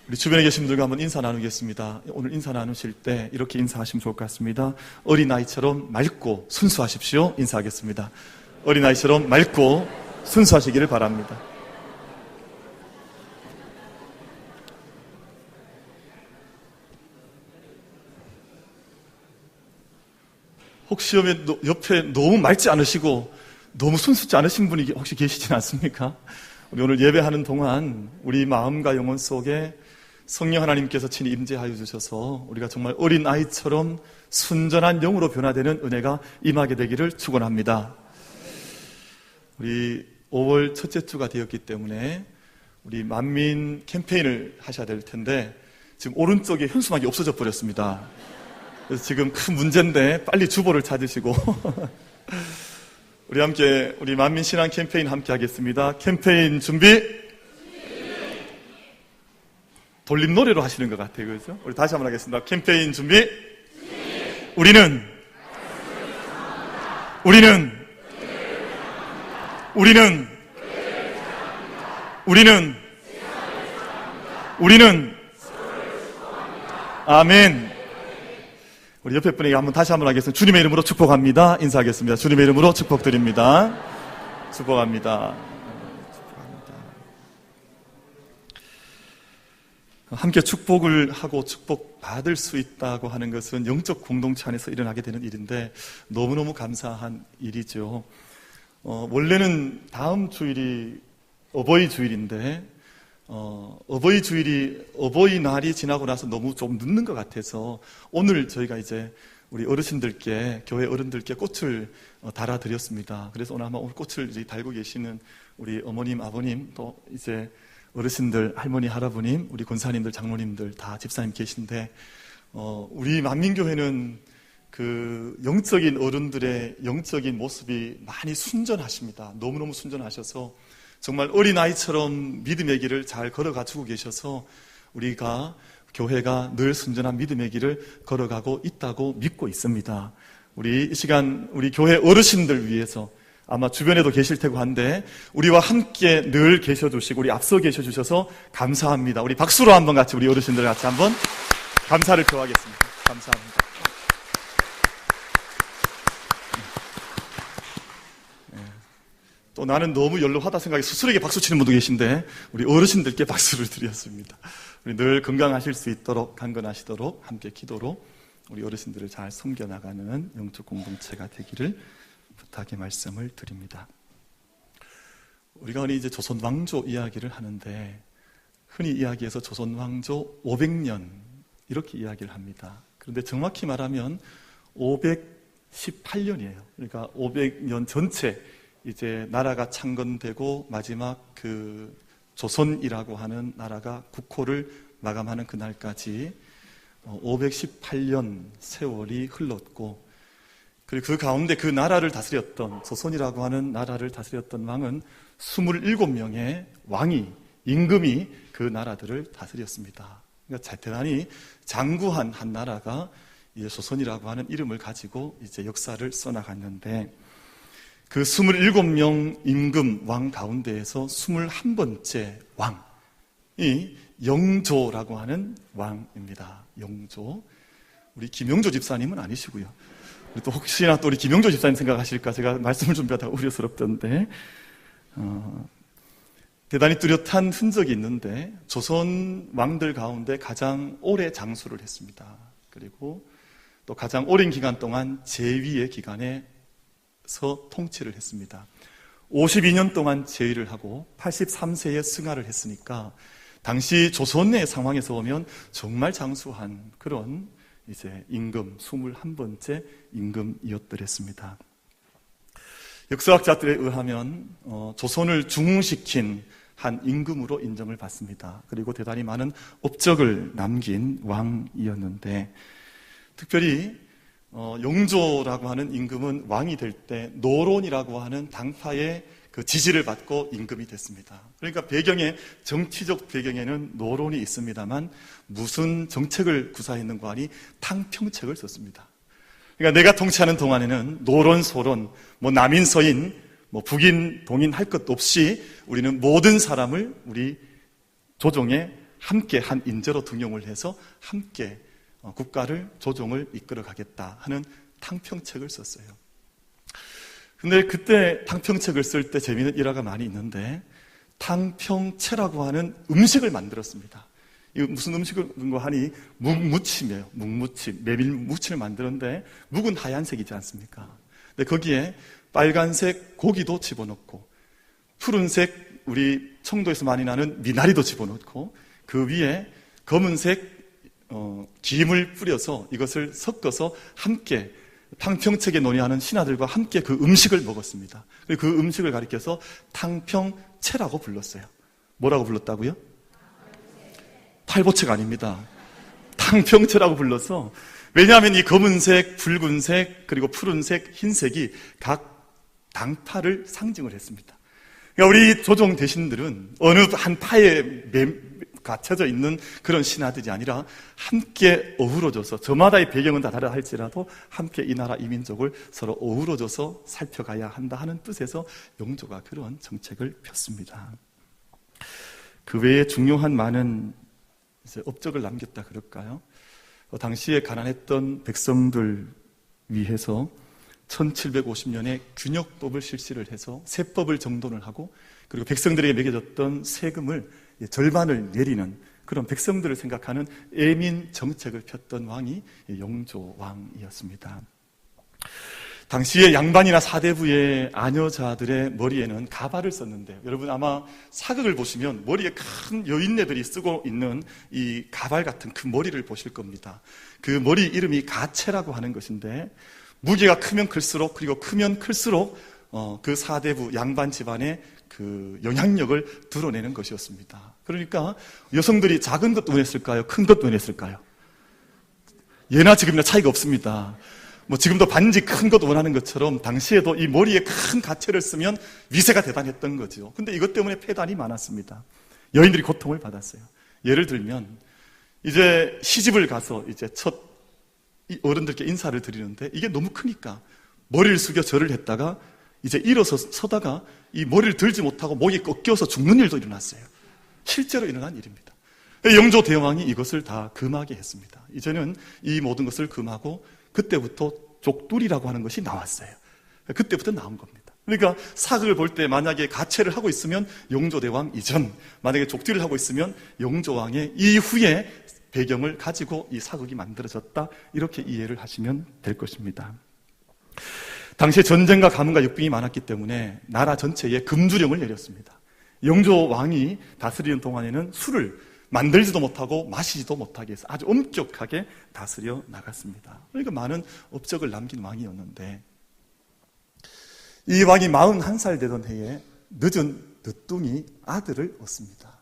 우리 주변에 계신 분들과 한번 인사 나누겠습니다. 오늘 인사 나누실 때 이렇게 인사하시면 좋을 것 같습니다. 어린아이처럼 맑고 순수하십시오. 인사하겠습니다. 어린아이처럼 맑고 순수하시기를 바랍니다. 혹시 옆에 너무 맑지 않으시고 너무 순수지 않으신 분이 혹시 계시진 않습니까? 우리 오늘 예배하는 동안 우리 마음과 영혼 속에 성령 하나님께서 친히 임재하여 주셔서 우리가 정말 어린아이처럼 순전한 영으로 변화되는 은혜가 임하게 되기를 축원합니다. 우리 5월 첫째 주가 되었기 때문에 우리 만민 캠페인을 하셔야 될 텐데 지금 오른쪽에 현수막이 없어져 버렸습니다. 그래서 지금 큰 문제인데 빨리 주보를 찾으시고 우리 함께 우리 만민 신앙 캠페인 함께 하겠습니다. 캠페인 준비. 돌림 노래로 하시는 것 같아요. 그렇죠? 우리 다시 한번 하겠습니다. 캠페인 준비. 우리는 아멘. 우리 옆에 분에게 다시 한번 하겠습니다. 주님의 이름으로 축복합니다. 인사하겠습니다. 주님의 이름으로 축복드립니다. 축복합니다. 함께 축복을 하고 축복받을 수 있다고 하는 것은 영적 공동체 안에서 일어나게 되는 일인데 너무너무 감사한 일이죠. 원래는 다음 주일이 어버이 주일인데 어버이날이 지나고 나서 너무 좀 늦는 것 같아서 오늘 저희가 이제 우리 어르신들께, 교회 어른들께 꽃을 달아드렸습니다. 그래서 오늘 아마 꽃을 달고 계시는 우리 어머님, 아버님, 또 이제 어르신들, 할머니, 할아버님, 우리 권사님들, 장로님들 다 집사님 계신데, 우리 만민교회는 그 영적인 어른들의 영적인 모습이 많이 순전하십니다. 너무너무 순전하셔서 정말 어린아이처럼 믿음의 길을 잘 걸어가지고 계셔서 우리가 교회가 늘 순전한 믿음의 길을 걸어가고 있다고 믿고 있습니다. 우리 이 시간 우리 교회 어르신들 위해서 아마 주변에도 계실 테고 한데 우리와 함께 늘 계셔주시고 우리 앞서 계셔주셔서 감사합니다. 우리 박수로 한번 같이 우리 어르신들 같이 한번 감사를 표하겠습니다. 감사합니다. 또 나는 너무 연로하다 생각해 스스로에게 박수 치는 분도 계신데 우리 어르신들께 박수를 드렸습니다. 우리 늘 건강하실 수 있도록 강건하시도록 함께 기도로 우리 어르신들을 잘 섬겨나가는 영적 공동체가 되기를 부탁의 말씀을 드립니다. 우리가 흔히 이제 조선 왕조 이야기를 하는데 흔히 이야기해서 조선 왕조 500년 이렇게 이야기를 합니다. 그런데 정확히 말하면 518년이에요. 그러니까 500년 전체 이제 나라가 창건되고 마지막 그 조선이라고 하는 나라가 국호를 마감하는 그날까지 518년 세월이 흘렀고 그리고 그 가운데 그 나라를 다스렸던 조선이라고 하는 나라를 다스렸던 왕은 27명의 왕이 임금이 그 나라들을 다스렸습니다. 그러니까 대단히 장구한 한 나라가 이제 조선이라고 하는 이름을 가지고 이제 역사를 써나갔는데 그 27명 임금 왕 가운데에서 21번째 왕이 영조라고 하는 왕입니다. 영조. 우리 김영조 집사님은 아니시고요. 또 혹시나 또 우리 김영조 집사님 생각하실까 제가 말씀을 준비하다가 우려스럽던데 대단히 뚜렷한 흔적이 있는데 조선 왕들 가운데 가장 오래 장수를 했습니다. 그리고 또 가장 오랜 기간 동안 제위의 기간에 통치를 했습니다. 52년 동안 제위를 하고 83세에 승하를 했으니까 당시 조선의 상황에서 보면 정말 장수한 그런 이제 임금 21번째 임금이었더랬습니다. 역사학자들에 의하면 조선을 중흥시킨 한 임금으로 인정을 받습니다. 그리고 대단히 많은 업적을 남긴 왕이었는데 특별히 영조라고 하는 임금은 왕이 될 때 노론이라고 하는 당파의 그 지지를 받고 임금이 됐습니다. 그러니까 정치적 배경에는 노론이 있습니다만 무슨 정책을 구사했는가 하니 탕평책을 썼습니다. 그러니까 내가 통치하는 동안에는 노론, 소론, 남인, 서인, 북인, 동인 할 것 없이 우리는 모든 사람을 우리 조정에 함께 한 인재로 등용을 해서 함께 국가를 조정을 이끌어 가겠다 하는 탕평책을 썼어요. 근데 그때 탕평책을 쓸 때 재미있는 일화가 많이 있는데 탕평채라고 하는 음식을 만들었습니다. 이 무슨 음식을 하니 묵무침이에요. 묵무침, 메밀무침을 만드는데 묵은 하얀색이지 않습니까? 근데 거기에 빨간색 고기도 집어넣고 푸른색 우리 청도에서 많이 나는 미나리도 집어넣고 그 위에 검은색 김을 뿌려서 이것을 섞어서 함께 탕평책에 논의하는 신하들과 함께 그 음식을 먹었습니다. 그리고 그 음식을 가리켜서 탕평채라고 불렀어요. 뭐라고 불렀다고요? 팔보채가 아닙니다. 탕평채라고 불러서, 왜냐하면 이 검은색, 붉은색, 그리고 푸른색, 흰색이 각 당파를 상징을 했습니다. 그러니까 우리 조정 대신들은 어느 한 파에 갇혀져 있는 그런 신하들이 아니라 함께 어우러져서, 저마다의 배경은 다 다르다 할지라도 함께 이 나라 이민족을 서로 어우러져서 살펴가야 한다 하는 뜻에서 영조가 그런 정책을 폈습니다. 그 외에 중요한 많은 업적을 남겼다 그럴까요? 당시에 가난했던 백성들 위해서 1750년에 균역법을 실시를 해서 세법을 정돈을 하고, 그리고 백성들에게 매겨졌던 세금을 절반을 내리는 그런 백성들을 생각하는 애민 정책을 폈던 왕이 영조 왕이었습니다. 당시에 양반이나 사대부의 아녀자들의 머리에는 가발을 썼는데, 여러분 아마 사극을 보시면 머리에 큰 여인네들이 쓰고 있는 이 가발 같은 그 머리를 보실 겁니다. 그 머리 이름이 가채라고 하는 것인데, 무게가 크면 클수록, 그리고 크면 클수록 그 사대부 양반 집안의 그 영향력을 드러내는 것이었습니다. 그러니까 여성들이 작은 것도 원했을까요? 큰 것도 원했을까요? 예나 지금이나 차이가 없습니다. 지금도 반지 큰 것 원하는 것처럼 당시에도 이 머리에 큰 가채를 쓰면 위세가 대단했던 거죠. 근데 이것 때문에 폐단이 많았습니다. 여인들이 고통을 받았어요. 예를 들면 이제 시집을 가서 이제 첫 어른들께 인사를 드리는데 이게 너무 크니까 머리를 숙여 절을 했다가 이제 일어서 서다가 이 머리를 들지 못하고 목이 꺾여서 죽는 일도 일어났어요. 실제로 일어난 일입니다. 영조 대왕이 이것을 다 금하게 했습니다. 이제는 이 모든 것을 금하고 그때부터 족두리라고 하는 것이 나왔어요. 그때부터 나온 겁니다. 그러니까 사극을 볼 때 만약에 가채를 하고 있으면 영조대왕 이전, 만약에 족두리를 하고 있으면 영조왕의 이후의 배경을 가지고 이 사극이 만들어졌다, 이렇게 이해를 하시면 될 것입니다. 당시에 전쟁과 가뭄과 역병이 많았기 때문에 나라 전체에 금주령을 내렸습니다. 영조왕이 다스리는 동안에는 술을 만들지도 못하고 마시지도 못하게 해서 아주 엄격하게 다스려 나갔습니다. 그러니까 많은 업적을 남긴 왕이었는데, 이 왕이 41살 되던 해에 늦은 늦둥이 아들을 얻습니다.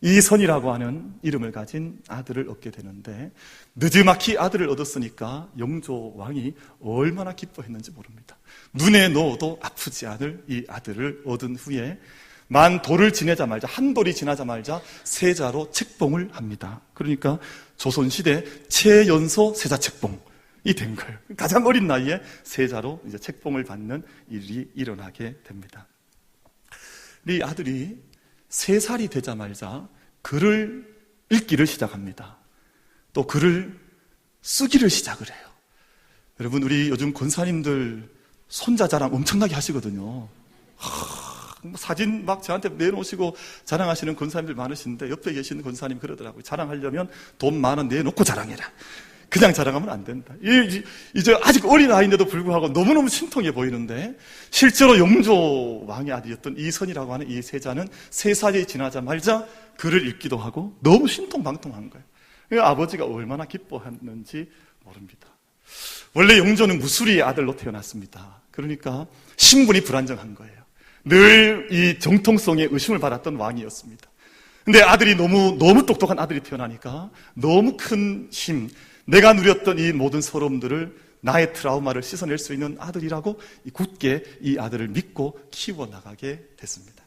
이선이라고 하는 이름을 가진 아들을 얻게 되는데, 늦지막히 아들을 얻었으니까 영조 왕이 얼마나 기뻐했는지 모릅니다. 눈에 넣어도 아프지 않을 이 아들을 얻은 후에 만 돌을 지내자마자, 한 돌이 지나자마자 세자로 책봉을 합니다. 그러니까 조선시대 최연소 세자 책봉이 된 거예요. 가장 어린 나이에 세자로 이제 책봉을 받는 일이 일어나게 됩니다. 이 아들이 3살이 되자마자 글을 읽기를 시작합니다. 또 글을 쓰기를 시작을 해요. 여러분, 우리 요즘 권사님들 손자 자랑 엄청나게 하시거든요. 사진 막 저한테 내놓으시고 자랑하시는 권사님들 많으신데, 옆에 계시는 권사님 그러더라고요. 자랑하려면 돈 10,000원 내놓고 자랑해라. 그냥 자랑하면 안 된다. 이제 아직 어린 아이인데도 불구하고 너무너무 신통해 보이는데, 실제로 영조 왕의 아들이었던 이선이라고 하는 이 세자는 3살이 지나자마자 글을 읽기도 하고 너무 신통방통한 거예요. 그러니까 아버지가 얼마나 기뻐했는지 모릅니다. 원래 영조는 무술이의 아들로 태어났습니다. 그러니까 신분이 불안정한 거예요. 늘 이 정통성에 의심을 받았던 왕이었습니다. 근데 아들이 너무 똑똑한 아들이 태어나니까 너무 큰 힘, 내가 누렸던 이 모든 서러움들을, 나의 트라우마를 씻어낼 수 있는 아들이라고 굳게 이 아들을 믿고 키워나가게 됐습니다.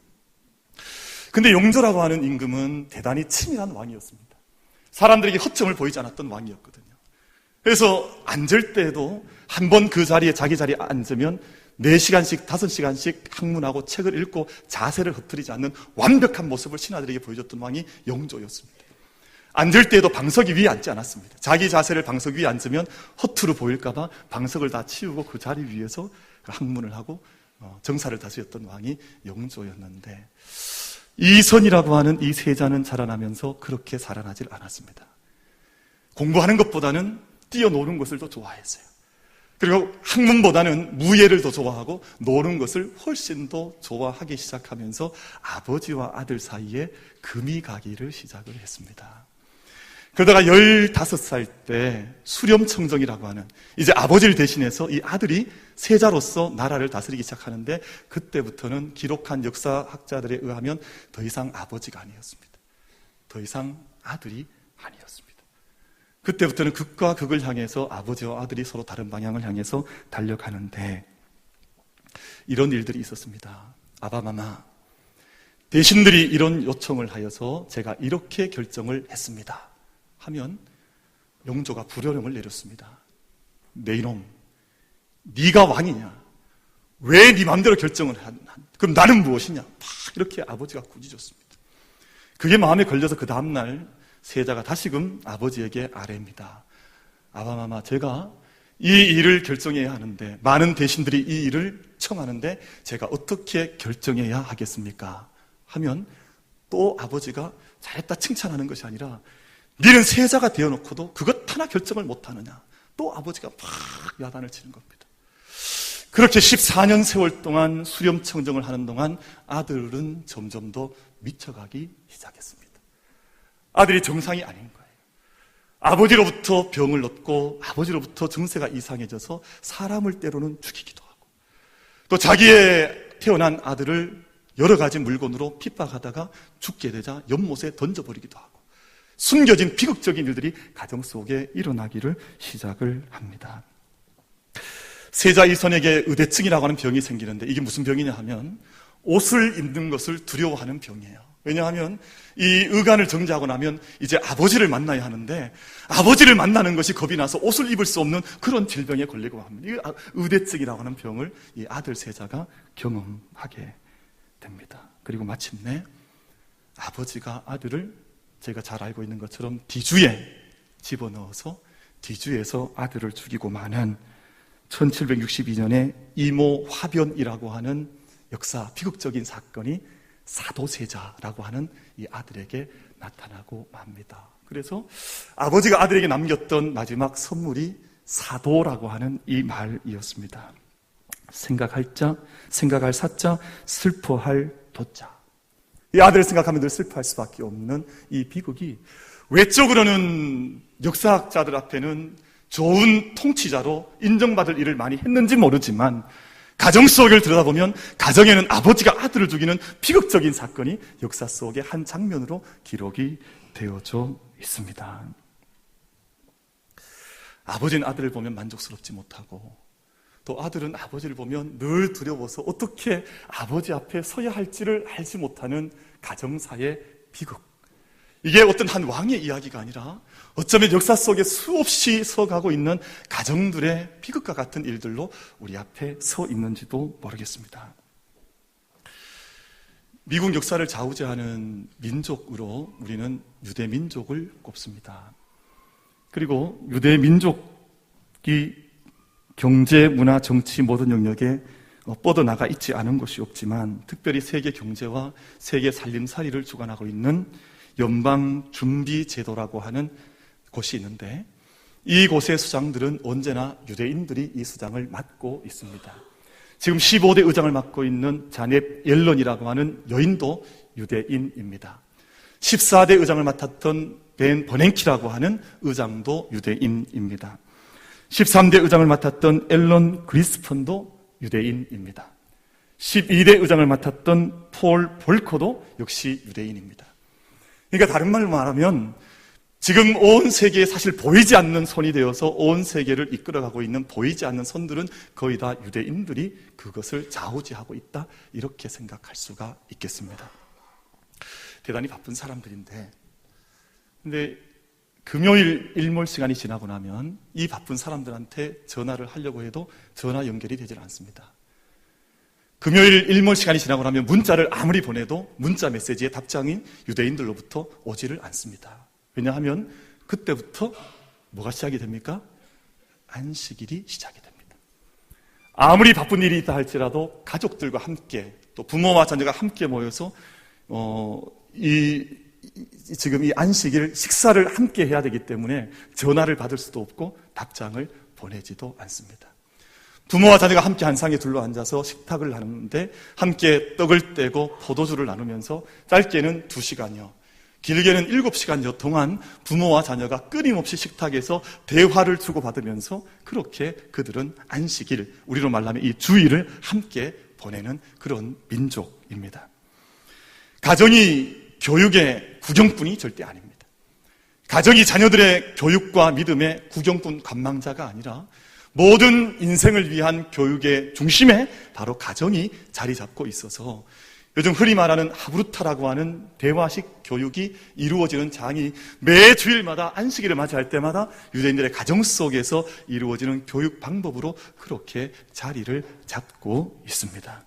근데 영조라고 하는 임금은 대단히 치밀한 왕이었습니다. 사람들에게 허점을 보이지 않았던 왕이었거든요. 그래서 앉을 때도 한 번 그 자리에, 자기 자리에 앉으면 4시간씩, 5시간씩 학문하고 책을 읽고 자세를 흐트리지 않는 완벽한 모습을 신하들에게 보여줬던 왕이 영조였습니다. 앉을 때에도 방석 위에 앉지 않았습니다. 자기 자세를 방석 위에 앉으면 허투루 보일까봐 방석을 다 치우고 그 자리 위에서 학문을 하고 정사를 다스렸던 왕이 영조였는데, 이선이라고 하는 이 세자는 자라나면서 그렇게 자라나질 않았습니다. 공부하는 것보다는 뛰어노는 것을 더 좋아했어요. 그리고 학문보다는 무예를 더 좋아하고 노는 것을 훨씬 더 좋아하기 시작하면서 아버지와 아들 사이에 금이 가기를 시작을 했습니다. 그러다가 15살 때 수렴청정이라고 하는, 이제 아버지를 대신해서 이 아들이 세자로서 나라를 다스리기 시작하는데, 그때부터는 기록한 역사학자들에 의하면 더 이상 아버지가 아니었습니다. 더 이상 아들이 아니었습니다. 그때부터는 극과 극을 향해서 아버지와 아들이 서로 다른 방향을 향해서 달려가는데, 이런 일들이 있었습니다. 아바마마, 대신들이 이런 요청을 하여서 제가 이렇게 결정을 했습니다 하면 영조가 불효령을 내렸습니다. 내 이놈, 네가 왕이냐? 왜 네 마음대로 결정을 하냐? 그럼 나는 무엇이냐? 막 이렇게 아버지가 꾸짖었습니다. 그게 마음에 걸려서 그 다음날 세자가 다시금 아버지에게 아뢰입니다. 아바마마, 제가 이 일을 결정해야 하는데, 많은 대신들이 이 일을 청하는데 제가 어떻게 결정해야 하겠습니까? 하면 또 아버지가 잘했다 칭찬하는 것이 아니라, 너는 세자가 되어놓고도 그것 하나 결정을 못하느냐? 또 아버지가 막 야단을 치는 겁니다. 그렇게 14년 세월 동안 수렴청정을 하는 동안 아들은 점점 더 미쳐가기 시작했습니다. 아들이 정상이 아닌 거예요. 아버지로부터 병을 얻고 아버지로부터 정세가 이상해져서 사람을 때로는 죽이기도 하고, 또 자기의 태어난 아들을 여러 가지 물건으로 핍박하다가 죽게 되자 연못에 던져버리기도 하고, 숨겨진 비극적인 일들이 가정 속에 일어나기를 시작을 합니다. 세자 이선에게 의대증이라고 하는 병이 생기는데, 이게 무슨 병이냐 하면 옷을 입는 것을 두려워하는 병이에요. 왜냐하면 이 의관을 정지하고 나면 이제 아버지를 만나야 하는데, 아버지를 만나는 것이 겁이 나서 옷을 입을 수 없는 그런 질병에 걸리고 합니다. 이 의대증이라고 하는 병을 이 아들 세자가 경험하게 됩니다. 그리고 마침내 아버지가 아들을, 제가 잘 알고 있는 것처럼 뒤주에 집어넣어서 뒤주에서 아들을 죽이고 마는 1762년에 이모 화변이라고 하는 역사 비극적인 사건이 사도세자라고 하는 이 아들에게 나타나고 맙니다. 그래서 아버지가 아들에게 남겼던 마지막 선물이 사도라고 하는 이 말이었습니다. 생각할 자, 생각할 사자, 슬퍼할 도자. 이 아들을 생각하면 늘 슬퍼할 수밖에 없는 이 비극이 외적으로는 역사학자들 앞에는 좋은 통치자로 인정받을 일을 많이 했는지 모르지만, 가정 속을 들여다보면 가정에는 아버지가 아들을 죽이는 비극적인 사건이 역사 속의 한 장면으로 기록이 되어져 있습니다. 아버지는 아들을 보면 만족스럽지 못하고, 또 아들은 아버지를 보면 늘 두려워서 어떻게 아버지 앞에 서야 할지를 알지 못하는 가정사의 비극. 이게 어떤 한 왕의 이야기가 아니라 어쩌면 역사 속에 수없이 서가고 있는 가정들의 비극과 같은 일들로 우리 앞에 서 있는지도 모르겠습니다. 미국 역사를 좌우지하는 민족으로 우리는 유대 민족을 꼽습니다. 그리고 유대 민족이 경제, 문화, 정치 모든 영역에 뻗어나가 있지 않은 곳이 없지만, 특별히 세계 경제와 세계 살림살이를 주관하고 있는 연방준비제도라고 하는 곳이 있는데, 이곳의 수장들은 언제나 유대인들이 이 수장을 맡고 있습니다. 지금 15대 의장을 맡고 있는 자넷 옐런이라고 하는 여인도 유대인입니다. 14대 의장을 맡았던 벤 버냉키라고 하는 의장도 유대인입니다. 13대 의장을 맡았던 앨런 그리스펀도 유대인입니다. 12대 의장을 맡았던 폴 볼커도 역시 유대인입니다. 그러니까 다른 말로 말하면 지금 온 세계에 사실 보이지 않는 손이 되어서 온 세계를 이끌어가고 있는 보이지 않는 손들은 거의 다 유대인들이 그것을 좌우지하고 있다, 이렇게 생각할 수가 있겠습니다. 대단히 바쁜 사람들인데, 근데 금요일 일몰 시간이 지나고 나면 이 바쁜 사람들한테 전화를 하려고 해도 전화 연결이 되질 않습니다. 금요일 일몰 시간이 지나고 나면 문자를 아무리 보내도 문자 메시지의 답장인 유대인들로부터 오지를 않습니다. 왜냐하면 그때부터 뭐가 시작이 됩니까? 안식일이 시작이 됩니다. 아무리 바쁜 일이 있다 할지라도 가족들과 함께 또 부모와 자녀가 함께 모여서 지금 이 안식일 식사를 함께 해야 되기 때문에 전화를 받을 수도 없고 답장을 보내지도 않습니다. 부모와 자녀가 함께 한 상에 둘러앉아서 식탁을 하는데 함께 떡을 떼고 포도주를 나누면서 짧게는 2시간여, 길게는 7시간여 동안 부모와 자녀가 끊임없이 식탁에서 대화를 주고받으면서 그렇게 그들은 안식일, 우리로 말하면 이 주일을 함께 보내는 그런 민족입니다. 가정이 교육의 구경꾼이 절대 아닙니다. 가정이 자녀들의 교육과 믿음의 구경꾼 관망자가 아니라 모든 인생을 위한 교육의 중심에 바로 가정이 자리 잡고 있어서 요즘 흔히 말하는 하브루타라고 하는 대화식 교육이 이루어지는 장이 매 주일마다 안식일을 맞이할 때마다 유대인들의 가정 속에서 이루어지는 교육 방법으로 그렇게 자리를 잡고 있습니다.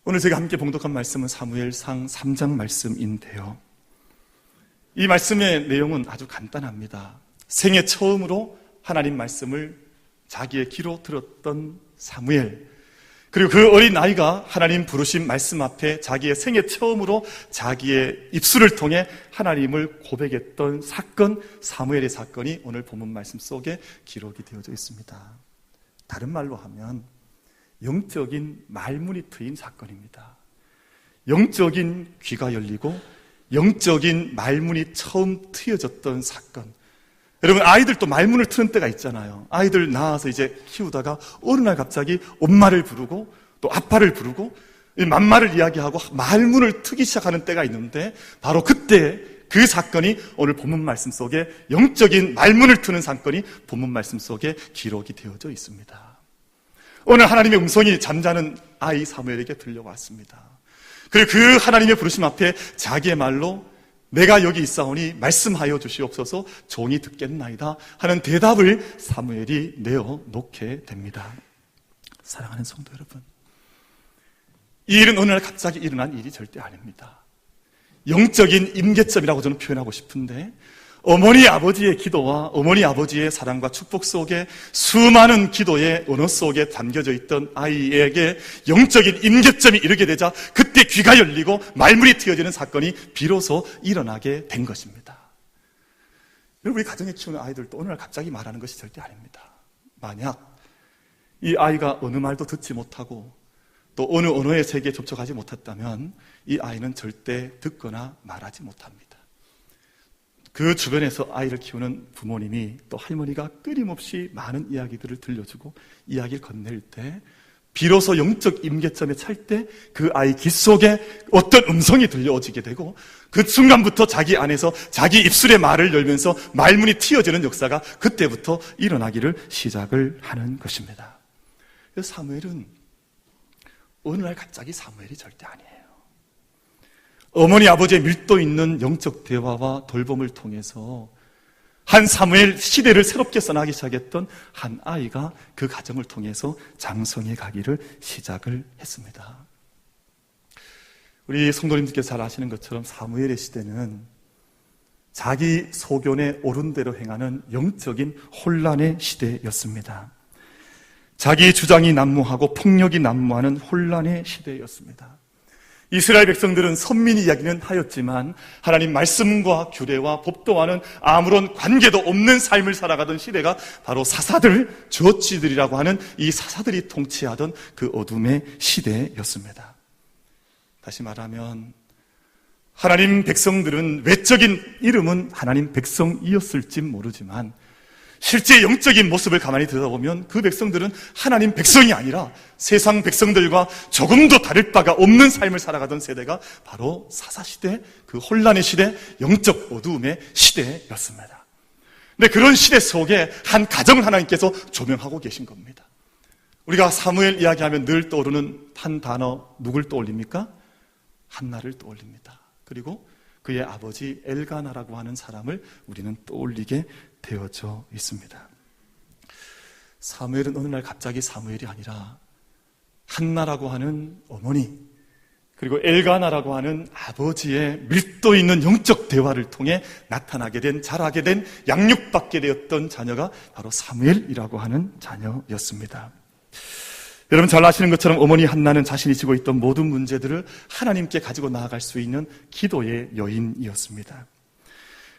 오늘 제가 함께 봉독한 말씀은 사무엘상 3장 말씀인데요. 이 말씀의 내용은 아주 간단합니다. 생애 처음으로 하나님 말씀을 자기의 귀로 들었던 사무엘, 그리고 그 어린 아이가 하나님 부르신 말씀 앞에 자기의 생애 처음으로 자기의 입술을 통해 하나님을 고백했던 사건, 사무엘의 사건이 오늘 본문 말씀 속에 기록이 되어져 있습니다. 다른 말로 하면 영적인 말문이 트인 사건입니다. 영적인 귀가 열리고 영적인 말문이 처음 트여졌던 사건. 여러분, 아이들도 말문을 트는 때가 있잖아요. 아이들 낳아서 이제 키우다가 어느 날 갑자기 엄마를 부르고 또 아빠를 부르고 낱말을 이야기하고 말문을 트기 시작하는 때가 있는데 바로 그때 그 사건이 오늘 본문 말씀 속에 영적인 말문을 트는 사건이 본문 말씀 속에 기록이 되어져 있습니다. 오늘 하나님의 음성이 잠자는 아이 사무엘에게 들려왔습니다. 그리고 그 하나님의 부르심 앞에 자기의 말로 내가 여기 있사오니 말씀하여 주시옵소서, 종이 듣겠나이다 하는 대답을 사무엘이 내어놓게 됩니다. 사랑하는 성도 여러분, 이 일은 어느 날 갑자기 일어난 일이 절대 아닙니다. 영적인 임계점이라고 저는 표현하고 싶은데, 어머니 아버지의 기도와 어머니 아버지의 사랑과 축복 속에 수많은 기도의 언어 속에 담겨져 있던 아이에게 영적인 임계점이 이르게 되자 그때 귀가 열리고 말문이 트여지는 사건이 비로소 일어나게 된 것입니다. 여러분, 우리 가정에 키우는 아이들도 오늘 갑자기 말하는 것이 절대 아닙니다. 만약 이 아이가 어느 말도 듣지 못하고 또 어느 언어의 세계에 접촉하지 못했다면 이 아이는 절대 듣거나 말하지 못합니다. 그 주변에서 아이를 키우는 부모님이 또 할머니가 끊임없이 많은 이야기들을 들려주고 이야기를 건넬 때 비로소 영적 임계점에 찰 때 그 아이 귀 속에 어떤 음성이 들려오지게 되고 그 순간부터 자기 안에서 자기 입술의 말을 열면서 말문이 트여지는 역사가 그때부터 일어나기를 시작을 하는 것입니다. 그래서 사무엘은 어느 날 갑자기 사무엘이 절대 아니에요. 어머니 아버지의 밀도 있는 영적 대화와 돌봄을 통해서 한 사무엘 시대를 새롭게 써나기 시작했던 한 아이가 그 가정을 통해서 장성해 가기를 시작을 했습니다. 우리 성도님들께서 잘 아시는 것처럼 사무엘의 시대는 자기 소견에 옳은 대로 행하는 영적인 혼란의 시대였습니다. 자기 주장이 난무하고 폭력이 난무하는 혼란의 시대였습니다. 이스라엘 백성들은 선민 이야기는 하였지만 하나님 말씀과 규례와 법도와는 아무런 관계도 없는 삶을 살아가던 시대가 바로 사사들, 저치들이라고 하는 이 사사들이 통치하던 그 어둠의 시대였습니다. 다시 말하면 하나님 백성들은 외적인 이름은 하나님 백성이었을지 모르지만 실제 영적인 모습을 가만히 들여다보면 그 백성들은 하나님 백성이 아니라 세상 백성들과 조금도 다를 바가 없는 삶을 살아가던 세대가 바로 사사시대, 그 혼란의 시대, 영적 어두움의 시대였습니다. 근데 그런 시대 속에 한 가정을 하나님께서 조명하고 계신 겁니다. 우리가 사무엘 이야기하면 늘 떠오르는 한 단어, 누굴 떠올립니까? 한나를 떠올립니다. 그리고 그의 아버지 엘가나라고 하는 사람을 우리는 떠올리게 되어져 있습니다. 사무엘은 어느 날 갑자기 사무엘이 아니라 한나라고 하는 어머니, 그리고 엘가나라고 하는 아버지의 밀도 있는 영적 대화를 통해 나타나게 된, 자라게 된, 양육받게 되었던 자녀가 바로 사무엘이라고 하는 자녀였습니다. 여러분 잘 아시는 것처럼 어머니 한나는 자신이 지고 있던 모든 문제들을 하나님께 가지고 나아갈 수 있는 기도의 여인이었습니다.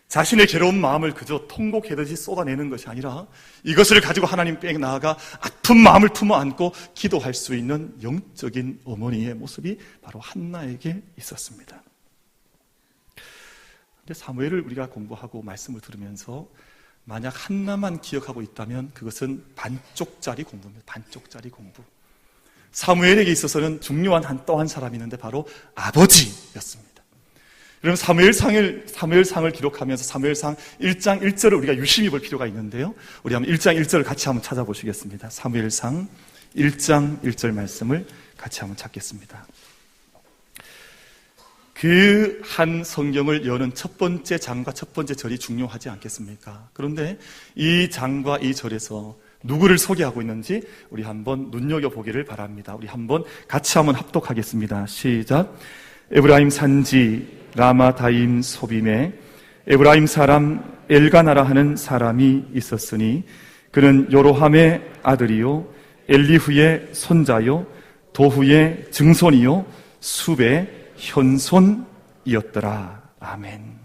자신의 괴로운 마음을 그저 통곡해듯이 쏟아내는 것이 아니라 이것을 가지고 하나님께 나아가 아픈 마음을 품어 안고 기도할 수 있는 영적인 어머니의 모습이 바로 한나에게 있었습니다. 근데 사무엘을 우리가 공부하고 말씀을 들으면서 만약 한나만 기억하고 있다면 그것은 반쪽짜리 공부입니다. 반쪽짜리 공부. 사무엘에게 있어서는 중요한 또 한 사람이 있는데 바로 아버지였습니다. 여러분 사무엘상을 기록하면서 사무엘상 1장 1절을 우리가 유심히 볼 필요가 있는데요. 우리 한번 1장 1절을 같이 한번 찾아보시겠습니다. 사무엘상 1장 1절 말씀을 같이 한번 찾겠습니다. 그 한 성경을 여는 첫 번째 장과 첫 번째 절이 중요하지 않겠습니까? 그런데 이 장과 이 절에서 누구를 소개하고 있는지 우리 한번 눈여겨보기를 바랍니다. 우리 한번 같이 한번 합독하겠습니다. 시작. 에브라임 산지 라마다임 소빔에 에브라임 사람 엘가나라 하는 사람이 있었으니 그는 요로함의 아들이요 엘리후의 손자요 도후의 증손이요 숲의 현손이었더라. 아멘.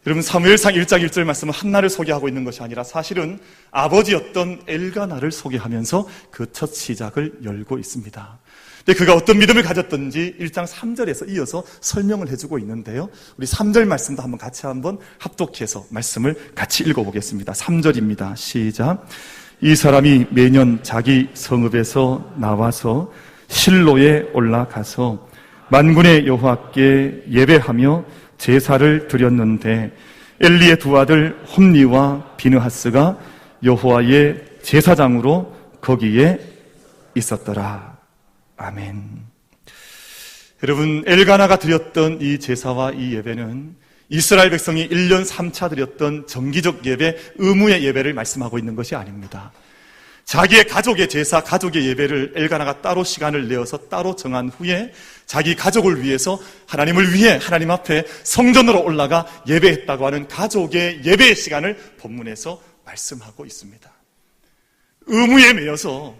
여러분 사무엘상 1장 1절 말씀은 한나를 소개하고 있는 것이 아니라 사실은 아버지였던 엘가나를 소개하면서 그 첫 시작을 열고 있습니다. 근데 그가 어떤 믿음을 가졌던지 1장 3절에서 이어서 설명을 해주고 있는데요. 우리 3절 말씀도 한번 같이 한번 합독해서 말씀을 같이 읽어보겠습니다. 3절입니다. 시작. 이 사람이 매년 자기 성읍에서 나와서 실로에 올라가서 만군의 여호와께 예배하며 제사를 드렸는데 엘리의 두 아들 홈니와 비느하스가 여호와의 제사장으로 거기에 있었더라. 아멘. 여러분 엘가나가 드렸던 이 제사와 이 예배는 이스라엘 백성이 1년 3차 드렸던 정기적 예배, 의무의 예배를 말씀하고 있는 것이 아닙니다. 자기의 가족의 제사, 가족의 예배를 엘가나가 따로 시간을 내어서 따로 정한 후에 자기 가족을 위해서 하나님을 위해 하나님 앞에 성전으로 올라가 예배했다고 하는 가족의 예배의 시간을 본문에서 말씀하고 있습니다. 의무에 매여서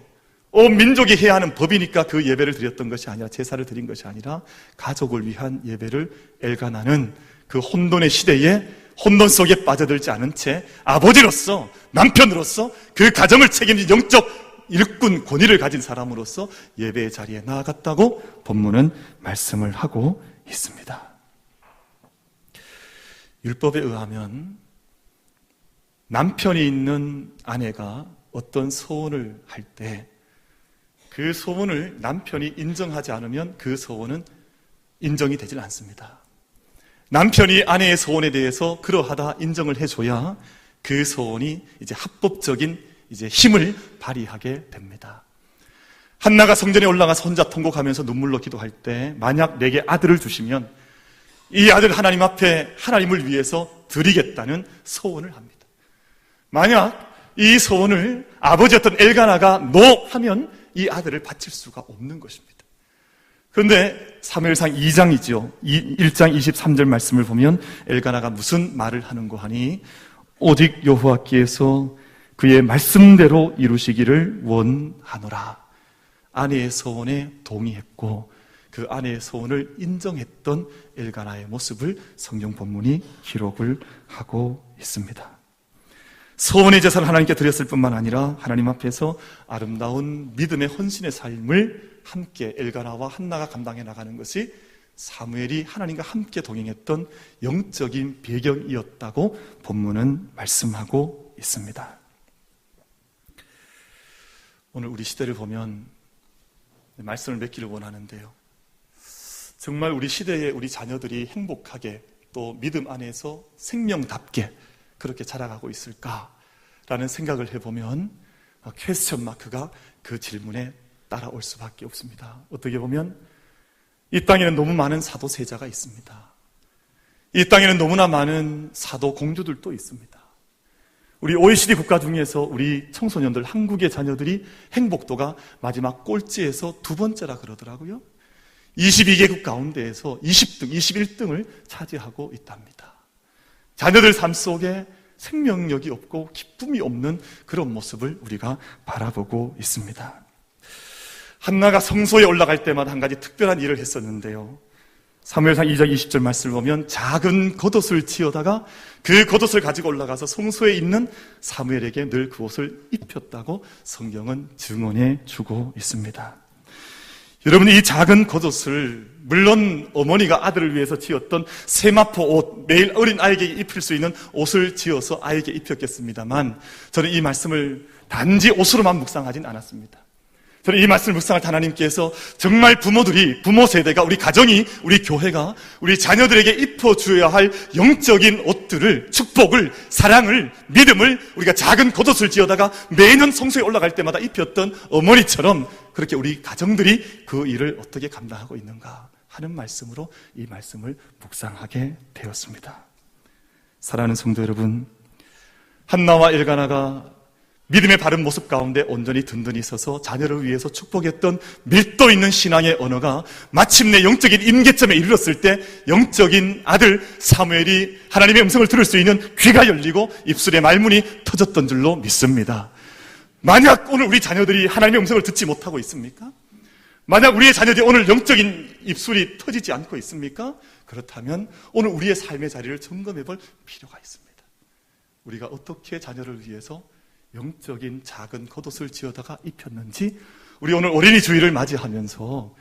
온 민족이 해야 하는 법이니까 그 예배를 드렸던 것이 아니라 제사를 드린 것이 아니라 가족을 위한 예배를 엘가나는 그 혼돈의 시대에 혼돈 속에 빠져들지 않은 채 아버지로서 남편으로서 그 가정을 책임진 영적 일꾼 권위를 가진 사람으로서 예배의 자리에 나아갔다고 본문은 말씀을 하고 있습니다. 율법에 의하면 남편이 있는 아내가 어떤 소원을 할 때 그 소원을 남편이 인정하지 않으면 그 소원은 인정이 되질 않습니다. 남편이 아내의 소원에 대해서 그러하다 인정을 해줘야 그 소원이 이제 합법적인 이제 힘을 발휘하게 됩니다. 한나가 성전에 올라가서 혼자 통곡하면서 눈물로 기도할 때 만약 내게 아들을 주시면 이 아들 하나님 앞에 하나님을 위해서 드리겠다는 소원을 합니다. 만약 이 소원을 아버지였던 엘가나가 노 하면 이 아들을 바칠 수가 없는 것입니다. 그런데 사무엘상 2장이죠. 1장 23절 말씀을 보면 엘가나가 무슨 말을 하는고 하니 오직 여호와께서 그의 말씀대로 이루시기를 원하노라. 아내의 소원에 동의했고 그 아내의 소원을 인정했던 엘가나의 모습을 성경 본문이 기록을 하고 있습니다. 소원의 제사를 하나님께 드렸을 뿐만 아니라 하나님 앞에서 아름다운 믿음의 헌신의 삶을 함께 엘가나와 한나가 감당해 나가는 것이 사무엘이 하나님과 함께 동행했던 영적인 배경이었다고 본문은 말씀하고 있습니다. 오늘 우리 시대를 보면 말씀을 맺기를 원하는데요. 정말 우리 시대에 우리 자녀들이 행복하게 또 믿음 안에서 생명답게 그렇게 자라가고 있을까라는 생각을 해보면 퀘스천 마크가 그 질문에 따라올 수밖에 없습니다. 어떻게 보면 이 땅에는 너무 많은 사도 세자가 있습니다. 이 땅에는 너무나 많은 사도 공주들도 있습니다. 우리 OECD 국가 중에서 우리 청소년들, 한국의 자녀들이 행복도가 마지막 꼴찌에서 두 번째라 그러더라고요. 22개국 가운데에서 20등, 21등을 차지하고 있답니다. 자녀들 삶 속에 생명력이 없고 기쁨이 없는 그런 모습을 우리가 바라보고 있습니다. 한나가 성소에 올라갈 때마다 한 가지 특별한 일을 했었는데요. 사무엘상 2장 20절 말씀을 보면 작은 겉옷을 지어다가 그 겉옷을 가지고 올라가서 성소에 있는 사무엘에게 늘 그 옷을 입혔다고 성경은 증언해 주고 있습니다. 여러분, 이 작은 겉옷을 물론 어머니가 아들을 위해서 지었던 세마포 옷, 매일 어린 아이에게 입힐 수 있는 옷을 지어서 아이에게 입혔겠습니다만 저는 이 말씀을 단지 옷으로만 묵상하진 않았습니다. 저는 이 말씀을 묵상할 때 하나님께서 정말 부모들이, 부모 세대가, 우리 가정이, 우리 교회가 우리 자녀들에게 입혀주어야 할 영적인 옷들을, 축복을, 사랑을, 믿음을 우리가 작은 겉옷을 지어다가 매년 성소에 올라갈 때마다 입혔던 어머니처럼 그렇게 우리 가정들이 그 일을 어떻게 감당하고 있는가 하는 말씀으로 이 말씀을 묵상하게 되었습니다. 사랑하는 성도 여러분, 한나와 엘가나가 믿음의 바른 모습 가운데 온전히 든든히 서서 자녀를 위해서 축복했던 밀도 있는 신앙의 언어가 마침내 영적인 임계점에 이르렀을 때 영적인 아들 사무엘이 하나님의 음성을 들을 수 있는 귀가 열리고 입술의 말문이 터졌던 줄로 믿습니다. 만약 오늘 우리 자녀들이 하나님의 음성을 듣지 못하고 있습니까? 만약 우리의 자녀들이 오늘 영적인 입술이 터지지 않고 있습니까? 그렇다면 오늘 우리의 삶의 자리를 점검해 볼 필요가 있습니다. 우리가 어떻게 자녀를 위해서 영적인 작은 겉옷을 지어다가 입혔는지, 우리 오늘 어린이 주일을 맞이하면서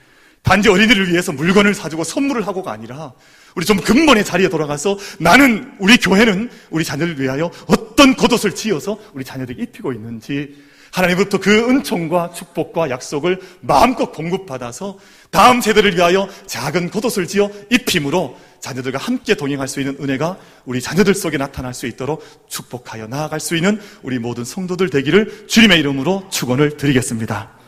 단지 어린이를 위해서 물건을 사주고 선물을 하고가 아니라 우리 좀 근본의 자리에 돌아가서 나는, 우리 교회는 우리 자녀를 위하여 어떤 겉옷을 지어서 우리 자녀들에게 입히고 있는지 하나님부터 그 은총과 축복과 약속을 마음껏 공급받아서 다음 세대를 위하여 작은 겉옷을 지어 입힘으로 자녀들과 함께 동행할 수 있는 은혜가 우리 자녀들 속에 나타날 수 있도록 축복하여 나아갈 수 있는 우리 모든 성도들 되기를 주님의 이름으로 축원을 드리겠습니다.